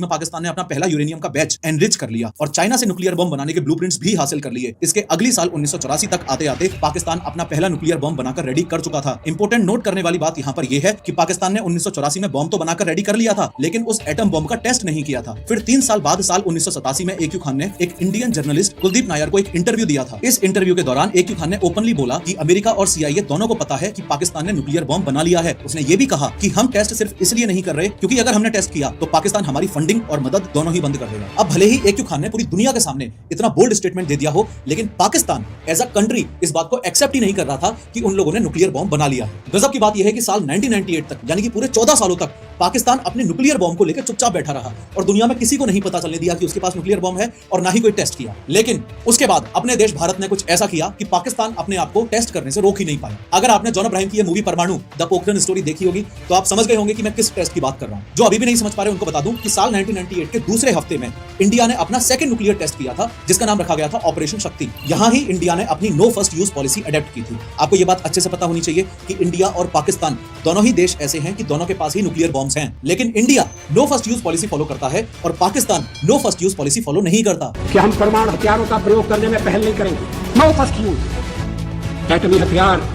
में पाकिस्तान ने अपना पहला यूरेनियम का बैच एनरिच कर लिया और चाइना से न्यूक्लियर बम बनाने के ब्लूप्रिंट्स भी हासिल कर लिए। इसके अगली साल 1984 तक आते आते पाकिस्तान अपना पहला न्यूक्लियर बम बनाकर रेडी कर चुका था। इंपोर्टेंट नोट करने वाली बात यहाँ पर यह है कि पाकिस्तान ने 1984 में बम तो बनाकर रेडी कर लिया था, लेकिन उस एटम बम का टेस्ट नहीं किया था। फिर 3 साल बाद साल 1987 में AQ खान ने एक इंडियन जर्नलिस्ट कुलदीप नायर को एक इंटरव्यू दिया था। इस इंटरव्यू के दौरान AQ खान ने ओपनली बोला कि अमेरिका और CIA दोनों को पता है कि पाकिस्तान ने न्यूक्लियर बम बना लिया है। उसने ये भी कहा कि हम टेस्ट सिर्फ इसलिए नहीं कर रहे क्योंकि अगर हमने टेस्ट किया तो पाकिस्तान हमारी फंडिंग और मदद दोनों ही बंद कर देगा। अब भले ही AQ खान ने पूरी दुनिया के सामने इतना बोल्ड स्टेटमेंट दे दिया हो, लेकिन पाकिस्तान एज अ कंट्री इस बात को एक्सेप्ट ही नहीं कर रहा था कि उन लोगों ने न्यूक्लियर बम बना लिया है। गजब की बात यह है कि साल 1998 तक यानी कि पूरे 14 सालों तक पाकिस्तान अपने न्यूक्लियर बम को लेकर चुपचाप बैठा रहा और दुनिया में किसी को नहीं पता चलने दिया कि उसके पास न्यूक्लियर बम है और ना ही कोई टेस्ट किया। लेकिन उसके बाद अपने देश भारत ने कुछ ऐसा किया कि पाकिस्तान अपने आप को टेस्ट करने से रोक ही नहीं पाया। अगर आपने जॉन अब्राहम की ये मूवी परमाणु द पोखरण स्टोरी देखी होगी तो आप समझ गए होंगे कि मैं किस टेस्ट की बात कर रहा हूं। जो अभी भी नहीं समझ पा रहे उनको बता दूं कि साल 1998 के दूसरे हफ्ते में इंडिया ने अपना सेकंड न्यूक्लियर टेस्ट किया था, जिसका नाम रखा गया था ऑपरेशन शक्ति। यहां ही इंडिया ने अपनी no first use policy adopt की थी। आपको यह बात अच्छे से पता होनी चाहिए कि इंडिया और पाकिस्तान दोनों ही देश ऐसे हैं कि दोनों के पास ही न्यूक्लियर बॉम्ब्स हैं, लेकिन India no first use policy follow करता है और Pakistan no first use policy follow नहीं करता। कि हम परमाणु हथियारों का प्रयोग करने में पहल नहीं करेंगे। नो फर्स्ट यूज एटमी हथियार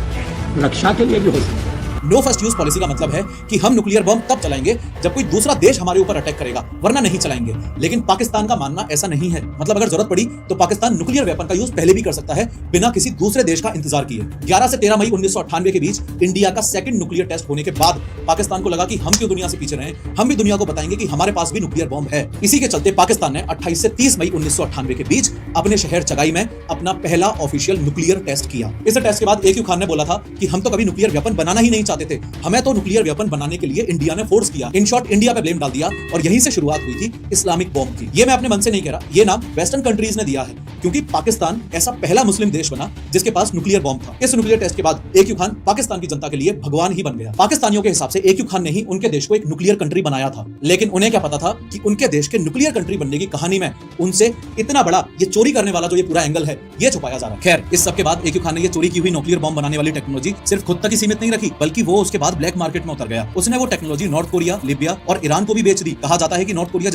रक्षा के लिए भी हो सकते हैं। नो फर्स्ट यूज पॉलिसी का मतलब है कि हम न्यूक्लियर बम तब चलाएंगे जब कोई दूसरा देश हमारे ऊपर अटैक करेगा, वरना नहीं चलाएंगे। लेकिन पाकिस्तान का मानना ऐसा नहीं है। मतलब अगर जरूरत पड़ी तो पाकिस्तान न्यूक्लियर वेपन का यूज पहले भी कर सकता है बिना किसी दूसरे देश का इंतजार किए। 11 से 13 मई 1998 के बीच इंडिया का सेकंड न्यूक्लियर टेस्ट होने के बाद पाकिस्तान को लगा कि हम क्यों दुनिया से पीछे रहे, हम भी दुनिया को बताएंगे कि हमारे पास भी न्यूक्लियर बम है। इसी के चलते पाकिस्तान ने 28 से 30 मई 1998 के बीच अपने शहर चगाई में अपना पहला ऑफिशियल न्यूक्लियर टेस्ट किया। इस टेस्ट के बाद AQ खान ने बोला था कि हम तो कभी न्यूक्लियर वेपन बनाना ही नहीं चाहते थे, हमें तो न्यूक्लियर वेपन बनाने के लिए इंडिया ने फोर्स किया। इन शॉर्ट इंडिया पे ब्लेम डाल दिया और यहीं से शुरुआत हुई थी इस्लामिक बॉम्ब की। ये मैं अपने मन से नहीं कह रहा, ये नाम वेस्टर्न कंट्रीज ने दिया है क्योंकि पाकिस्तान ऐसा पहला मुस्लिम देश बना जिसके पास न्यूक्लियर बॉम्ब था। इस न्यूक्लियर टेस्ट के बाद AQ खान पाकिस्तान की जनता के लिए भगवान ही बन गया। पाकिस्तानियों के हिसाब से AQ खान ने ही उनके देश को एक न्यूक्लियर कंट्री बनाया था, लेकिन उन्हें क्या पता था कि उनके देश के न्यूक्लियर कंट्री बनने की कहानी में उनसे इतना बड़ा ये चोरी करने वाला जो ये पूरा एंगल है ये छुपाया जा रहा है। खैर, इस सब के बाद AQ खान ने ये चोरी की हुई न्यूक्लियर बॉम्ब बनाने वाली टेक्नोलॉजी सिर्फ खुद तक ही सीमित नहीं रखी, बल्कि वो उसके बाद ब्लैक मार्केट में उतर गया। उसने वो टेक्नोलॉजी नॉर्थ कोरिया, लीबिया और ईरान को भी बेच दी। कहा जाता है कि नॉर्थ कोरिया